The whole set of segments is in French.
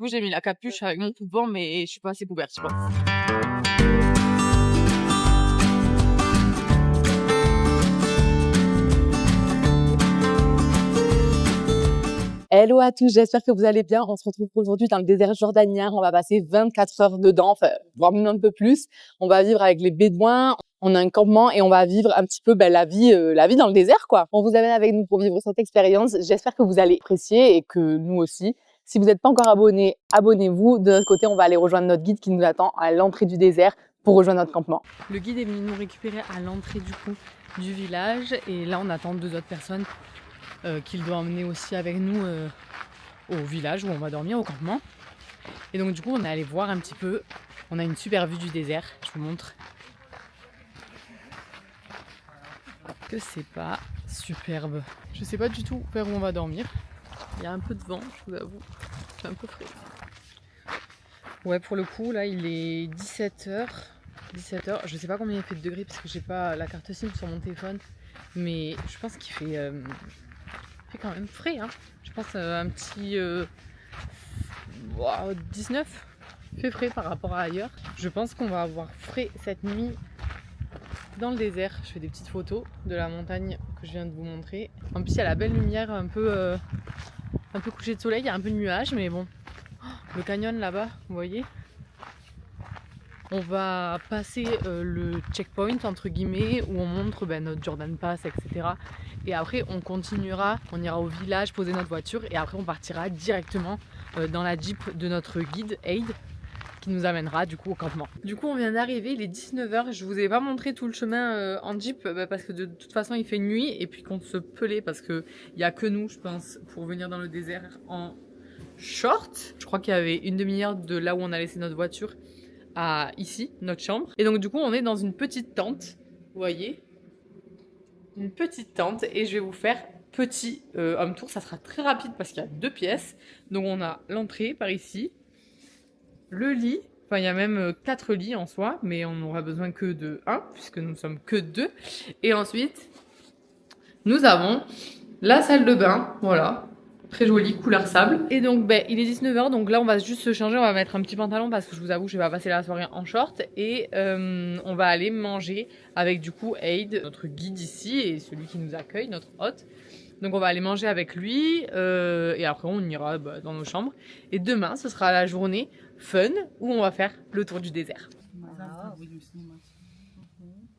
coup, j'ai mis la capuche avec mon coupe-vent, mais je suis pas assez couverte, je pense. Hello à tous, j'espère que vous allez bien. On se retrouve aujourd'hui dans le désert jordanien. On va passer 24 heures dedans, enfin, voire même un peu plus. On va vivre avec les Bédouins. On a un campement et on va vivre un petit peu la vie dans le désert, quoi. On vous amène avec nous pour vivre cette expérience. J'espère que vous allez apprécier et que nous aussi. Si vous n'êtes pas encore abonné, abonnez-vous. De notre côté, on va aller rejoindre notre guide qui nous attend à l'entrée du désert pour rejoindre notre campement. Le guide est venu nous récupérer à l'entrée du village et là on attend 2 autres personnes qu'il doit emmener aussi avec nous au village où on va dormir au campement. Et donc du coup on est allé voir un petit peu, on a une super vue du désert, je vous montre. Que c'est pas superbe. Je sais pas du tout vers où on va dormir. Il y a un peu de vent, je vous avoue, c'est un peu frais. Ouais, pour le coup là il est 17h. Je sais pas combien il fait de degrés parce que j'ai pas la carte SIM sur mon téléphone, mais je pense qu'il fait quand même frais, hein. Je pense un petit 19. Il fait frais par rapport à ailleurs. Je pense qu'on va avoir frais cette nuit dans le désert. Je fais des petites photos de la montagne que je viens de vous montrer. En plus il y a la belle lumière un peu couché de soleil, il y a un peu de nuages, mais bon. Le canyon là-bas, vous voyez. On va passer le checkpoint entre guillemets où on montre notre Jordan Pass, etc. Et après on continuera, on ira au village poser notre voiture et après on partira directement dans la Jeep de notre guide Aid qui nous amènera du coup au campement. Du coup on vient d'arriver, il est 19h, je vous ai pas montré tout le chemin en Jeep parce que de toute façon il fait nuit et puis qu'on se pelait parce qu'il n'y a que nous je pense pour venir dans le désert en short. Je crois qu'il y avait une demi-heure de là où on a laissé notre voiture à ici, notre chambre. Et donc du coup on est dans une petite tente, vous voyez, une petite tente et je vais vous faire petit home tour, ça sera très rapide parce qu'il y a 2 pièces. Donc on a l'entrée par ici, le lit, enfin il y a même 4 lits en soi, mais on n'aura besoin que de 1 puisque nous ne sommes que 2. Et ensuite nous avons la salle de bain, voilà. Très joli, couleur sable. Et donc il est 19h, donc là on va juste se changer, on va mettre un petit pantalon parce que je vous avoue je vais pas passer la soirée en short. Et on va aller manger avec du coup Aid, notre guide ici et celui qui nous accueille, notre hôte. Donc on va aller manger avec lui et après on ira dans nos chambres. Et demain ce sera la journée fun où on va faire le tour du désert.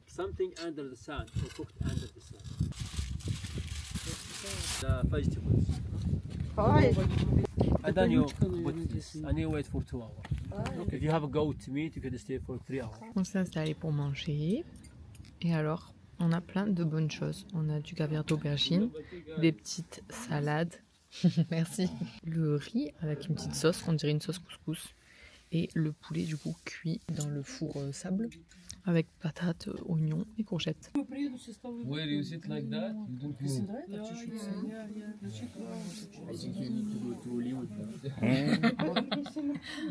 Something under the sun, or cooked under the sun. The vegetables. And then you put this, and you wait for 2 hours. If you have a goat meat, you can stay for 3 hours. On s'est installé pour manger. Et alors, on a plein de bonnes choses. On a du caviar d'aubergine, des petites salades. Merci. Le riz avec une petite sauce, on dirait une sauce couscous. Et le poulet du coup cuit dans le four sable avec patates, oignons et courgettes. Where you sit like that, you don't move. I think you need to go to Hollywood.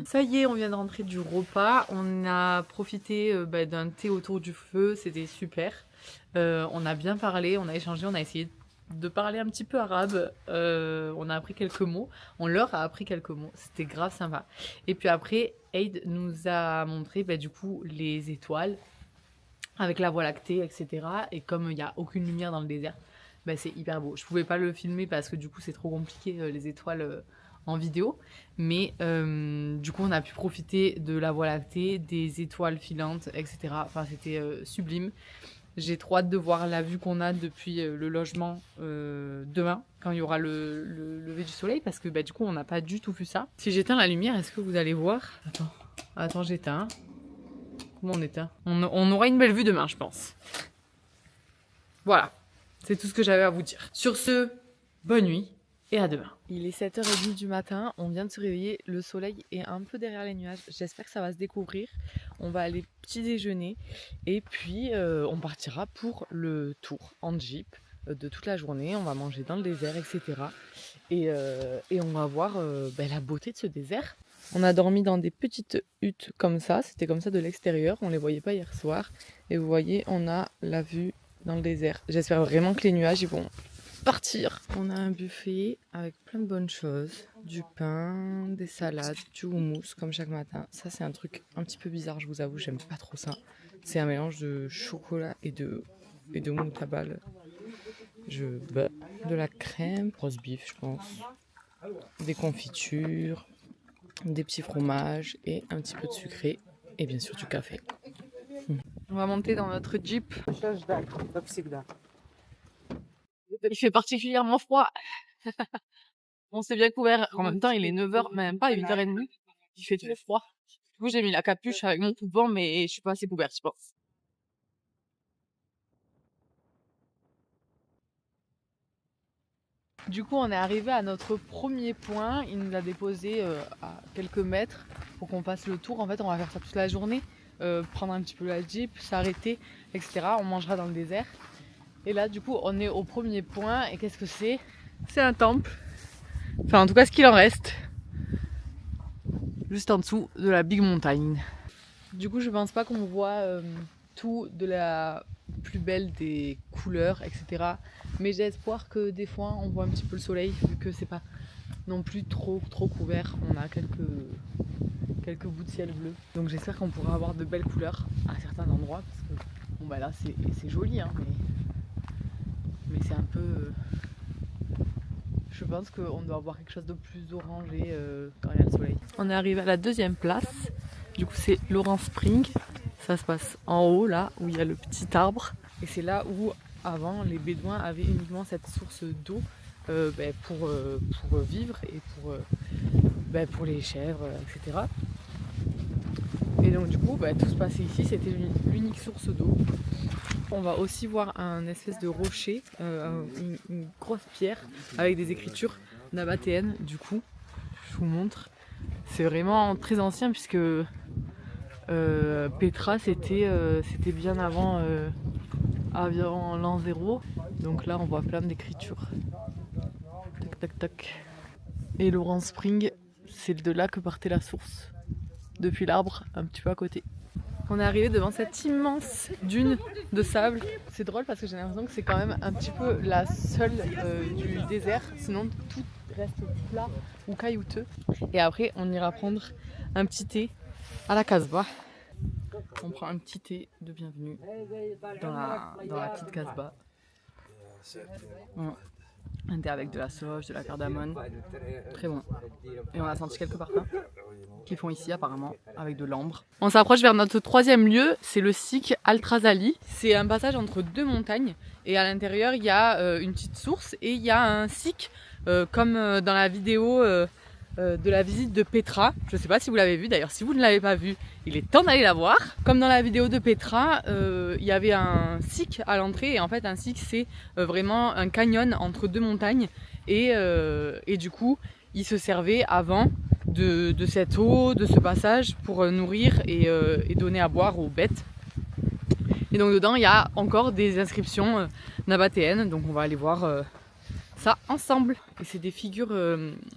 Ça y est, on vient de rentrer du repas. On a profité d'un thé autour du feu, c'était super. On a bien parlé, on a échangé, on a essayé de parler un petit peu arabe. On a appris quelques mots, on leur a appris quelques mots, c'était grave sympa. Et puis après, Aid nous a montré du coup les étoiles avec la voie lactée, etc. Et comme il n'y a aucune lumière dans le désert, c'est hyper beau. Je pouvais pas le filmer parce que du coup c'est trop compliqué les étoiles en vidéo, mais du coup on a pu profiter de la voie lactée, des étoiles filantes, etc. Enfin c'était sublime. J'ai trop hâte de voir la vue qu'on a depuis le logement demain, quand il y aura le lever du soleil, parce que du coup on n'a pas du tout vu ça. Si j'éteins la lumière, est-ce que vous allez voir? Attends, j'éteins. Comment on éteint? On aura une belle vue demain, je pense. Voilà, c'est tout ce que j'avais à vous dire. Sur ce, bonne nuit et à demain. Il est 7h30 du matin, on vient de se réveiller, le soleil est un peu derrière les nuages, j'espère que ça va se découvrir. On va aller petit déjeuner et puis on partira pour le tour en Jeep de toute la journée. On va manger dans le désert, etc. Et on va voir la beauté de ce désert. On a dormi dans des petites huttes comme ça, c'était comme ça de l'extérieur, on les voyait pas hier soir. Et vous voyez, on a la vue dans le désert. J'espère vraiment que les nuages ils vont partir. On a un buffet avec plein de bonnes choses. Du pain, des salades, du houmous comme chaque matin. Ça c'est un truc un petit peu bizarre, je vous avoue, j'aime pas trop ça. C'est un mélange de chocolat et de moutabal. De la crème, roast beef je pense. Des confitures, des petits fromages et un petit peu de sucré. Et bien sûr du café. On va monter dans notre Jeep. Il fait particulièrement froid. On s'est bien couvert. En même temps, il est 9h, même pas 8h30. Il fait trop froid. Du coup, j'ai mis la capuche avec mon coupe-vent, mais je suis pas assez couverte, je pense. Du coup, on est arrivé à notre premier point. Il nous a déposé à quelques mètres pour qu'on fasse le tour. En fait, on va faire ça toute la journée. Prendre un petit peu la Jeep, s'arrêter, etc. On mangera dans le désert. Et là, du coup, on est au premier point. Et qu'est-ce que c'est? C'est un temple. Enfin, en tout cas, ce qu'il en reste. Juste en dessous de la Big Mountain. Du coup, je pense pas qu'on voit tout de la plus belle des couleurs, etc. Mais j'ai espoir que des fois, on voit un petit peu le soleil, vu que c'est pas non plus trop couvert. On a quelques bouts de ciel bleu. Donc j'espère qu'on pourra avoir de belles couleurs à certains endroits. Parce que, bon bah là, c'est joli, hein, mais c'est un peu... Je pense qu'on doit avoir quelque chose de plus orangé quand il y a le soleil. On est arrivé à la deuxième place. Du coup, c'est Lawrence Spring. Ça se passe en haut, là, où il y a le petit arbre. Et c'est là où, avant, les Bédouins avaient uniquement cette source d'eau pour vivre et pour les chèvres, etc. Et donc, du coup, tout se passait ici. C'était l'unique source d'eau. On va aussi voir un espèce de rocher, une grosse pierre avec des écritures nabatéennes. Du coup, je vous montre. C'est vraiment très ancien puisque Petra c'était bien avant l'an 0. Donc là, on voit plein d'écritures. Tac, tac, tac. Et Lawrence Spring, c'est de là que partait la source. Depuis l'arbre, un petit peu à côté. On est arrivé devant cette immense dune de sable. C'est drôle parce que j'ai l'impression que c'est quand même un petit peu la seule du désert. Sinon tout reste plat ou caillouteux. Et après on ira prendre un petit thé à la Casbah. On prend un petit thé de bienvenue dans la petite Casbah. Un thé avec de la sauge, de la cardamone. Très bon. Et on a senti quelques parfums qu'ils font ici apparemment avec de l'ambre. On s'approche vers notre troisième lieu, c'est le Sikh Al-Trazali. C'est un passage entre deux montagnes et à l'intérieur il y a une petite source et il y a un Sikh comme dans la vidéo de la visite de Petra. Je ne sais pas si vous l'avez vu, d'ailleurs si vous ne l'avez pas vu, il est temps d'aller la voir. Comme dans la vidéo de Petra, il y avait un Sikh à l'entrée et en fait un Sikh c'est vraiment un canyon entre deux montagnes et du coup il se servait avant de cette eau, de ce passage pour nourrir et donner à boire aux bêtes. Et donc dedans il y a encore des inscriptions nabatéennes, donc on va aller voir ça ensemble. Et c'est des figures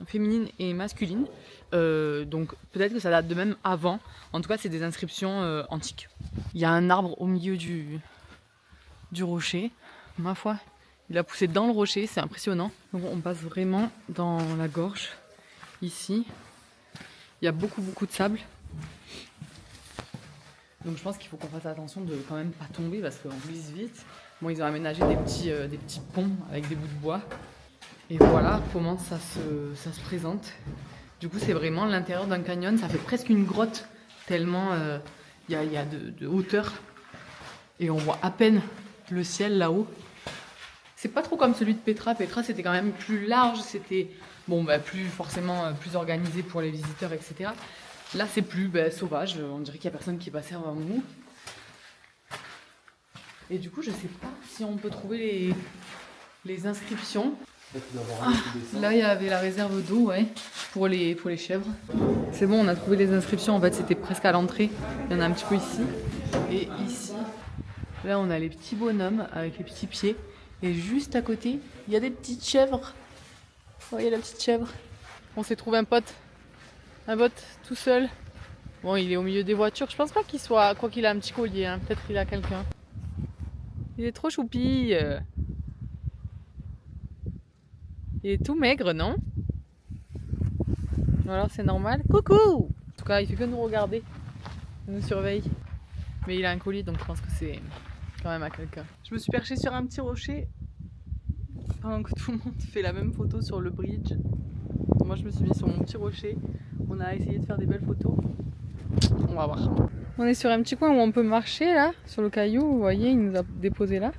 féminines et masculines, donc peut-être que ça date de même avant. En tout cas c'est des inscriptions antiques. Il y a un arbre au milieu du rocher, ma foi il a poussé dans le rocher, c'est impressionnant. Donc on passe vraiment dans la gorge ici. Il y a beaucoup de sable. Donc je pense qu'il faut qu'on fasse attention de quand même pas tomber parce qu'on glisse vite. Bon, ils ont aménagé des petits ponts avec des bouts de bois. Et voilà comment ça se présente. Du coup c'est vraiment l'intérieur d'un canyon, ça fait presque une grotte tellement il y a de hauteur. Et on voit à peine le ciel là-haut. C'est pas trop comme celui de Petra. Petra c'était quand même plus large, c'était plus organisé pour les visiteurs, etc. Là c'est plus sauvage, on dirait qu'il n'y a personne qui est passé avant nous. Et du coup je sais pas si on peut trouver les inscriptions. Là il y avait la réserve d'eau, ouais, pour les chèvres. C'est bon, on a trouvé les inscriptions, en fait c'était presque à l'entrée. Il y en a un petit peu ici. Et ici, là on a les petits bonhommes avec les petits pieds. Et juste à côté, il y a des petites chèvres. Vous voyez la petite chèvre? On s'est trouvé un pote tout seul. Bon, il est au milieu des voitures. Je pense pas qu'il soit... Quoi qu'il a un petit collier, hein. Peut-être qu'il a quelqu'un. Il est trop choupi. Il est tout maigre, non? Ou alors c'est normal? Coucou! En tout cas, il fait que nous regarder. Il nous surveille. Mais il a un colis, donc je pense que c'est quand même à quelqu'un. Je me suis perchée sur un petit rocher pendant que tout le monde fait la même photo sur le bridge. Moi, je me suis mis sur mon petit rocher. On a essayé de faire des belles photos. On va voir. On est sur un petit coin où on peut marcher là, sur le caillou. Vous voyez, il nous a déposé là.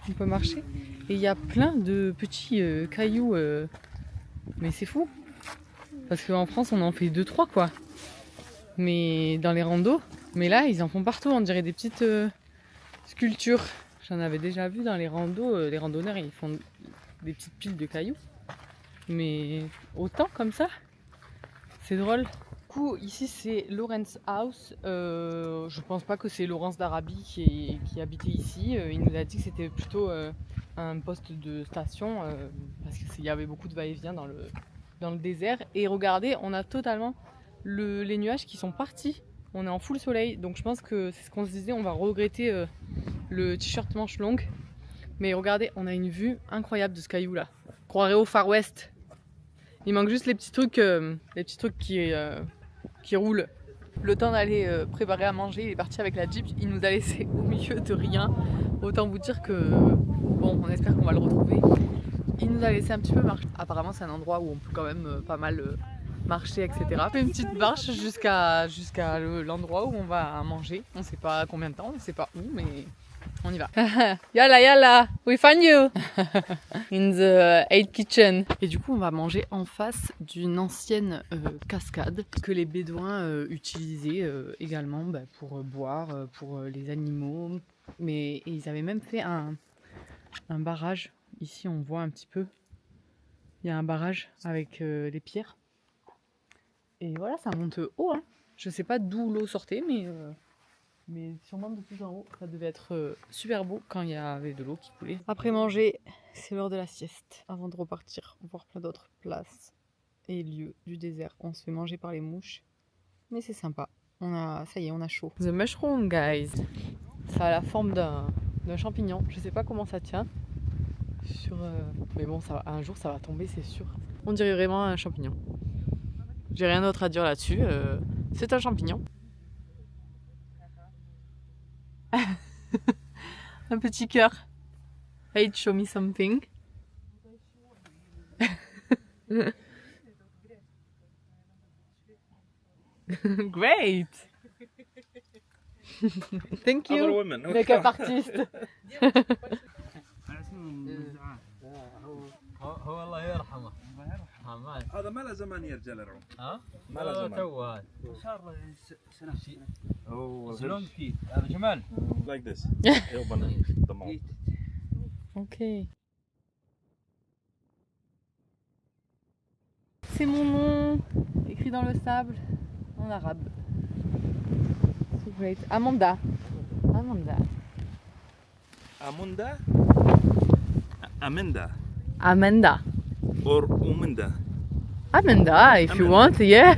On peut marcher. Et il y a plein de petits cailloux. Mais c'est fou. Parce qu'en France, on en fait 2-3 quoi. Mais dans les randos. Mais là, ils en font partout. On dirait des petites sculptures. J'en avais déjà vu dans les randos. Les randonneurs, ils font des petites piles de cailloux. Mais autant comme ça, c'est drôle. Du coup, ici c'est Lawrence House. Je pense pas que c'est Laurence d'Arabie qui habitait ici. Il nous a dit que c'était plutôt un poste de station parce qu'il y avait beaucoup de va-et-vient dans le désert. Et regardez, on a totalement les nuages qui sont partis. On est en full soleil, donc je pense que c'est ce qu'on se disait. On va regretter le t-shirt manche longue. Mais regardez, on a une vue incroyable de ce caillou là. Croirait au Far West. Il manque juste les petits trucs qui roulent. Le temps d'aller préparer à manger, il est parti avec la Jeep. Il nous a laissé au milieu de rien. Autant vous dire que, bon, on espère qu'on va le retrouver. Il nous a laissé un petit peu marcher. Apparemment, c'est un endroit où on peut quand même pas mal marcher, etc. On fait une petite marche jusqu'à l'endroit où on va manger. On sait pas combien de temps, on sait pas où, mais on y va. Yalla yalla, we find you in the 8 kitchen. Et du coup, on va manger en face d'une ancienne cascade que les Bédouins utilisaient également pour boire, pour les animaux. Mais ils avaient même fait un barrage. Ici, on voit un petit peu. Il y a un barrage avec les pierres. Et voilà, ça monte haut. Hein. Je sais pas d'où l'eau sortait, mais sûrement de plus en haut. Ça devait être super beau quand il y avait de l'eau qui coulait. Après manger, c'est l'heure de la sieste. Avant de repartir, voir plein d'autres places et lieux du désert. On se fait manger par les mouches. Mais c'est sympa. Ça y est, on a chaud. The mushroom, guys. Ça a la forme d'un champignon. Je sais pas comment ça tient. Mais bon, un jour ça va tomber, c'est sûr. On dirait vraiment un champignon. J'ai rien d'autre à dire là-dessus. C'est un champignon. Un petit cœur. Hey, show me something. Great. Thank you. Make-up artist. هو الله يرحمه. هذا ما له زمان يرجع العود. ها؟ ما له زمان. تو هذا. صار له سنه. شلون كيف؟ هذا جمال. Like this. Open the mouth. Ok. C'est mon nom, écrit dans le sable, en arabe. So great. Amanda. Amanda. Amanda. Amanda. Amanda. Or Umanda. Amanda, if you want, yeah.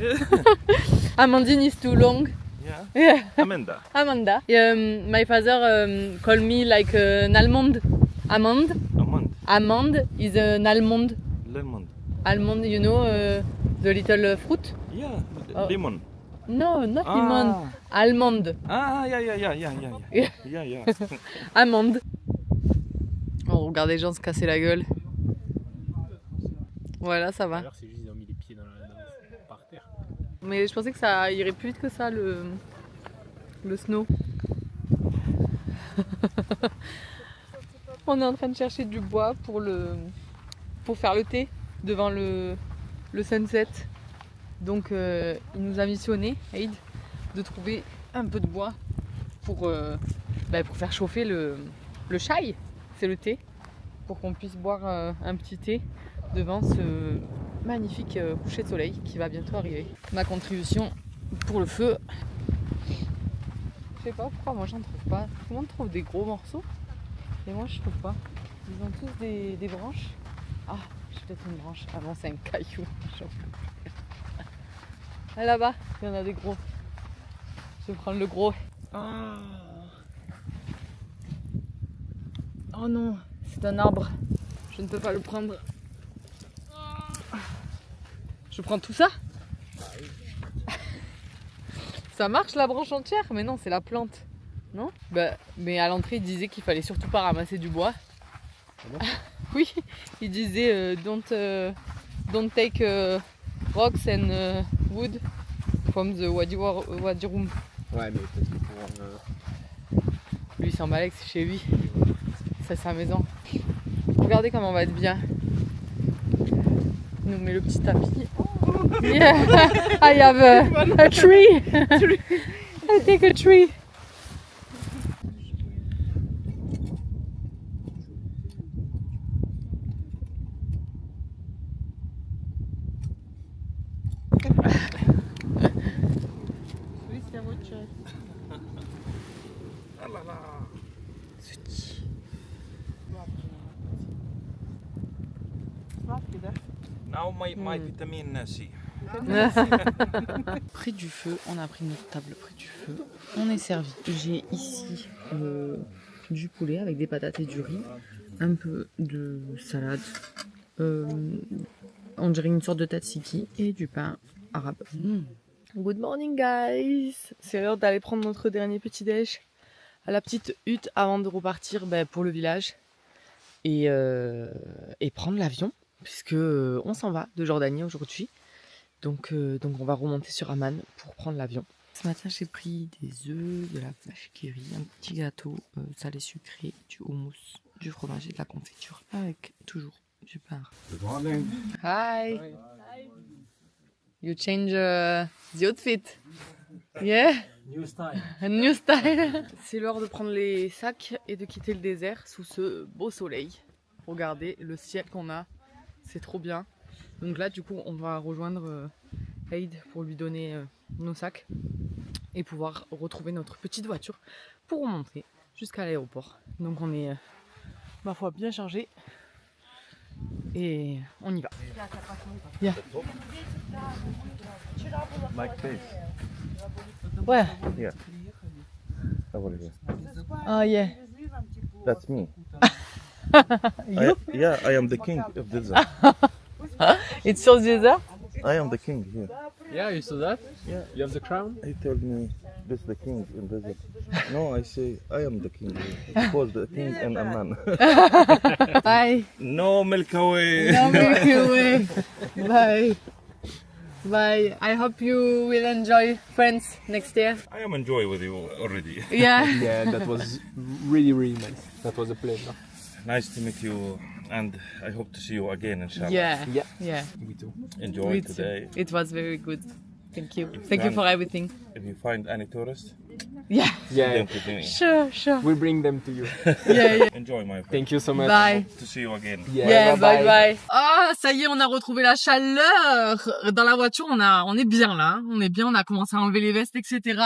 Amandine is too long. Yeah. Yeah. Amanda. Amanda. My father called me like an almond. Almond. Amand. Almond is an almond. Lemon. Almond, you know, the little fruit? Yeah. Oh. Lemon. No, not lemon. Almond. Yeah. Amande. On regarde les gens se casser la gueule. Voilà, ça va. D'ailleurs, c'est juste qu'ils ont mis les pieds par terre. Mais je pensais que ça irait plus vite que ça, le snow. On est en train de chercher du bois pour faire le thé devant le sunset. Donc il nous a missionné, Aid, de trouver un peu de bois pour faire chauffer le chai, c'est le thé, pour qu'on puisse boire un petit thé devant ce magnifique coucher de soleil qui va bientôt arriver. Ma contribution pour le feu, je sais pas pourquoi moi j'en trouve pas. Tout le monde trouve des gros morceaux et moi je trouve pas. Ils ont tous des branches. Ah, j'ai peut-être une branche. Ah non, c'est un caillou. Ah, là-bas, il y en a des gros. Je vais prendre le gros. Oh non, c'est un arbre. Je ne peux pas le prendre. Je prends tout ça? Ça marche la branche entière? Mais non, c'est la plante. Non? Bah, mais à l'entrée, il disait qu'il fallait surtout pas ramasser du bois. Oui, il disait don't take rocks and wood from the wadi room. Ouais, mais peut-être que pour... Lui, il s'en balèque, c'est chez lui. C'est sa maison. Regardez comment on va être bien. Il nous met le petit tapis. Yeah, I have a tree. I take a tree. Now my vitamin C. Près du feu, on a pris notre table près du feu. On est servi. J'ai ici du poulet avec des patates et du riz, un peu de salade, on dirait une sorte de tzatziki et du pain arabe. Good morning guys. C'est l'heure d'aller prendre notre dernier petit déj à la petite hutte avant de repartir pour le village et prendre l'avion puisque on s'en va de Jordanie aujourd'hui. Donc on va remonter sur Amman pour prendre l'avion. Ce matin j'ai pris des œufs, de la vache qui rit, un petit gâteau salé sucré, du houmous, du fromage et de la confiture avec toujours du pain. Good morning. Hi. You change the outfit. Yeah. New style. A new style. C'est l'heure de prendre les sacs et de quitter le désert sous ce beau soleil. Regardez le ciel qu'on a, c'est trop bien. Donc là du coup on va rejoindre Aid pour lui donner nos sacs et pouvoir retrouver notre petite voiture pour remonter jusqu'à l'aéroport. Donc on est ma foi bien chargé et on y va. Yeah. Like this. Ouais. Yeah. Over here. Oh yeah. That's me. You? I am the king of desert. It's your desert? I am the king here. Yeah, you saw that? Yeah. You have the crown? He told me this the king in desert. No, I say I am the king here. Of course, the king and a man. Bye. No milk away. No Milky Way. Bye. Bye. I hope you will enjoy France next year. I am enjoy with you already. Yeah. Yeah, that was really, really nice. That was a pleasure. Nice to meet you, and I hope to see you again, inshallah. Yeah. Yeah. Yeah. Me too. Enjoy Me too. today. It was very good. Thank you. Thank you for everything. If you find any tourist, Yeah. Yeah, them to me. Sure, sure. we'll bring them to you. Yeah, yeah. Enjoy, my friend. Thank you so much. Bye. To see you again. Yeah, bye bye. Ah, ça y est, on a retrouvé la chaleur. Dans la voiture, on est bien là. Hein. On est bien, on a commencé à enlever les vestes, etc.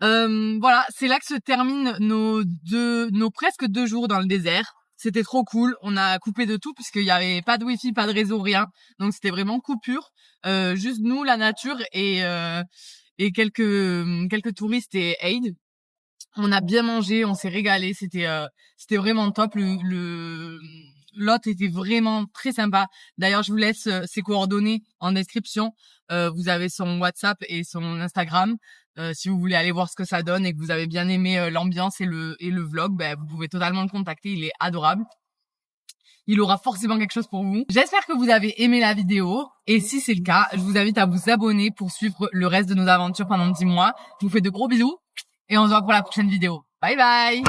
Voilà, c'est là que se terminent nos presque 2 jours dans le désert. C'était trop cool. On a coupé de tout puisqu'il y avait pas de wifi, pas de réseau, rien. Donc c'était vraiment coupure. Juste nous, la nature et quelques touristes et Aid. On a bien mangé, on s'est régalé. C'était vraiment top. L'hôte était vraiment très sympa. D'ailleurs, je vous laisse ses coordonnées en description. Vous avez son WhatsApp et son Instagram. Si vous voulez aller voir ce que ça donne et que vous avez bien aimé l'ambiance et le vlog, vous pouvez totalement le contacter. Il est adorable. Il aura forcément quelque chose pour vous. J'espère que vous avez aimé la vidéo. Et si c'est le cas, je vous invite à vous abonner pour suivre le reste de nos aventures pendant 10 mois. Je vous fais de gros bisous. Et on se voit pour la prochaine vidéo. Bye bye!